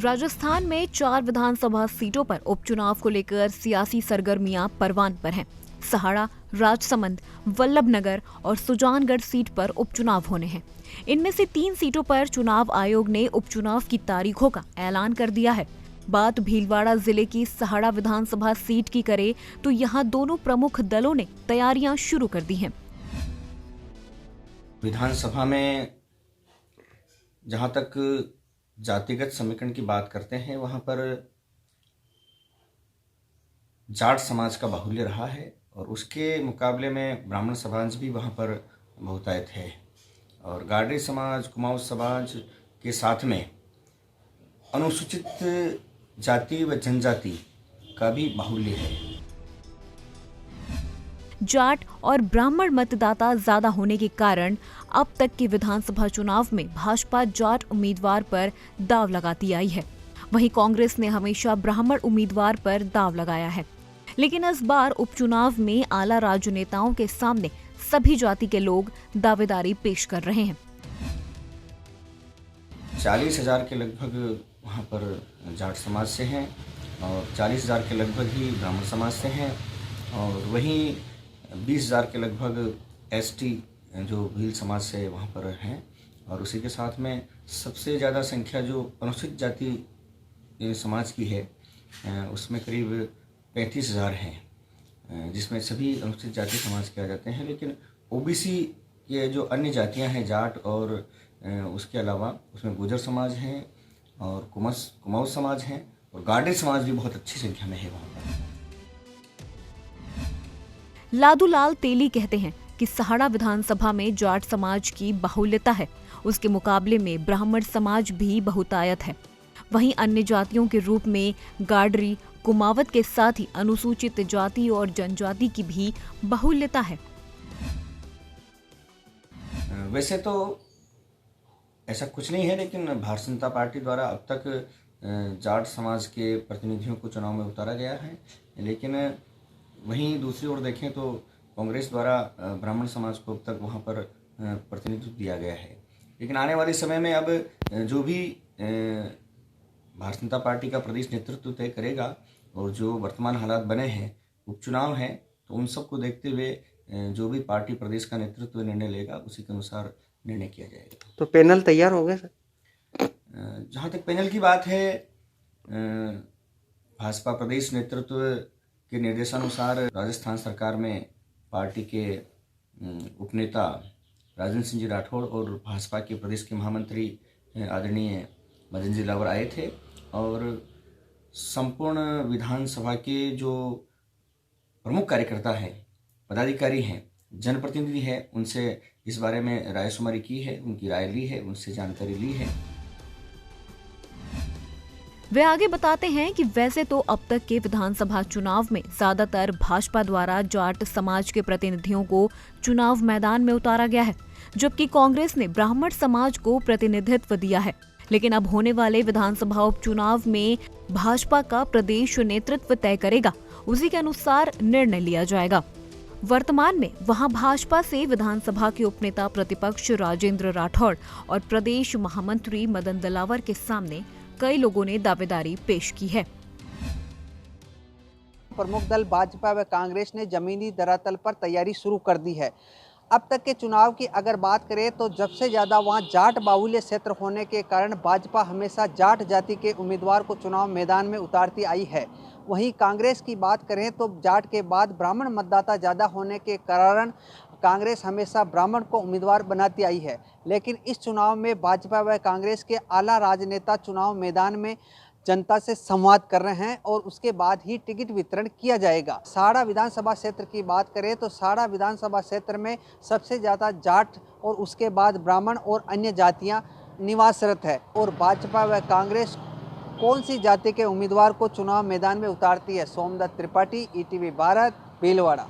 राजस्थान में 4 विधानसभा सीटों पर उपचुनाव को लेकर सियासी सरगर्मियां परवान पर हैं। सहाड़ा, राजसमंद, वल्लभनगर और सुजानगढ़ सीट पर उपचुनाव होने हैं। इनमें से 3 सीटों पर चुनाव आयोग ने उपचुनाव की तारीखों का ऐलान कर दिया है। बात भीलवाड़ा जिले की सहाड़ा विधानसभा सीट की करे तो यहाँ दोनों प्रमुख दलों ने तैयारियां शुरू कर दी हैं। विधानसभा में जहाँ तक जातिगत समीकरण की बात करते हैं, वहाँ पर जाट समाज का बाहुल्य रहा है और उसके मुकाबले में ब्राह्मण समाज भी वहाँ पर बहुतायत है और गाडरी समाज, कुमाऊं समाज के साथ में अनुसूचित जाति व जनजाति का भी बाहुल्य है। जाट और ब्राह्मण मतदाता ज्यादा होने के कारण अब तक के विधानसभा चुनाव में भाजपा जाट उम्मीदवार पर दांव लगाती आई है। वहीं कांग्रेस ने हमेशा ब्राह्मण उम्मीदवार पर दांव लगाया है, लेकिन इस बार उपचुनाव में आला राजनेताओं के सामने सभी जाति के लोग दावेदारी पेश कर रहे हैं। 40,000 के लगभग वहाँ पर जाट समाज से हैं और 40,000 के लगभग ही ब्राह्मण समाज से हैं और वहीं 20,000 के लगभग एसटी जो भील समाज से वहाँ पर हैं और उसी के साथ में सबसे ज़्यादा संख्या जो अनुसूचित जाति समाज की है उसमें करीब 35,000 हैं, जिसमें सभी अनुसूचित जाति समाज के आ जाते हैं। लेकिन ओबीसी के जो अन्य जातियाँ हैं जाट और उसके अलावा उसमें गुर्जर समाज हैं और कुमाऊं समाज हैं और गाडर समाज भी बहुत अच्छी संख्या में है वहाँ पर। लादूलाल तेली कहते हैं कि सहाड़ा विधानसभा में जाट समाज की बाहुल्यता है, उसके मुकाबले में ब्राह्मण समाज भी बहुतायत है। वहीं अन्य जातियों के रूप में गाडरी, कुमावत के साथ ही अनुसूचित जाति और जनजाति की भी बाहुल्यता है। वैसे तो ऐसा कुछ नहीं है, लेकिन भारतीय जनता पार्टी द्वारा अब तक जाट समाज के प्रतिनिधियों को चुनाव में उतारा गया है, लेकिन वहीं दूसरी ओर देखें तो कांग्रेस द्वारा ब्राह्मण समाज को अब तक वहाँ पर प्रतिनिधित्व दिया गया है। लेकिन आने वाले समय में अब जो भी भारतीय जनता पार्टी का प्रदेश नेतृत्व तय करेगा और जो वर्तमान हालात बने हैं, उपचुनाव हैं, तो उन सब को देखते हुए जो भी पार्टी प्रदेश का नेतृत्व निर्णय लेगा उसी के अनुसार निर्णय किया जाएगा। तो पैनल तैयार हो गया सर? जहाँ तक पैनल की बात है, भाजपा प्रदेश नेतृत्व के निर्देशानुसार राजस्थान सरकार में पार्टी के उपनेता राजेंद्र सिंह जी राठौड़ और भाजपा के प्रदेश के महामंत्री आदरणीय मदन जी लावर आए थे और संपूर्ण विधानसभा के जो प्रमुख कार्यकर्ता हैं, पदाधिकारी हैं, जनप्रतिनिधि हैं, उनसे इस बारे में रायशुमारी की है, उनकी राय ली है, उनसे जानकारी ली है। वे आगे बताते हैं कि वैसे तो अब तक के विधानसभा चुनाव में ज्यादातर भाजपा द्वारा जाट समाज के प्रतिनिधियों को चुनाव मैदान में उतारा गया है, जबकि कांग्रेस ने ब्राह्मण समाज को प्रतिनिधित्व दिया है। लेकिन अब होने वाले विधानसभा उपचुनाव में भाजपा का प्रदेश नेतृत्व तय करेगा, उसी के अनुसार निर्णय लिया जाएगा। वर्तमान में वहां भाजपा से विधानसभा के उपनेता प्रतिपक्ष राजेंद्र राठौड़ और प्रदेश महामंत्री मदन दलावर के सामने कई लोगों ने दावेदारी पेश की है। प्रमुख दल भाजपा व कांग्रेस ने जमीनी धरातल पर तैयारी शुरू कर दी है। अब तक के चुनाव की अगर बात करें तो सबसे ज़्यादा वहां जाट बाहुल्य क्षेत्र होने के कारण भाजपा हमेशा जाट जाति के उम्मीदवार को चुनाव मैदान में उतारती आई है। वहीं कांग्रेस की बात करें तो जाट के बाद ब्राह्मण मतदाता ज़्यादा होने के कारण कांग्रेस हमेशा ब्राह्मण को उम्मीदवार बनाती आई है। लेकिन इस चुनाव में भाजपा व कांग्रेस के आला राजनेता चुनाव मैदान में जनता से संवाद कर रहे हैं और उसके बाद ही टिकट वितरण किया जाएगा। सहाड़ा विधानसभा क्षेत्र की बात करें तो सहाड़ा विधानसभा क्षेत्र में सबसे ज़्यादा जाट और उसके बाद ब्राह्मण और अन्य जातियां निवासरत है। और भाजपा व कांग्रेस कौन सी जाति के उम्मीदवार को चुनाव मैदान में उतारती है? सोमदत्त त्रिपाठी, ईटीवी भारत, भीलवाड़ा।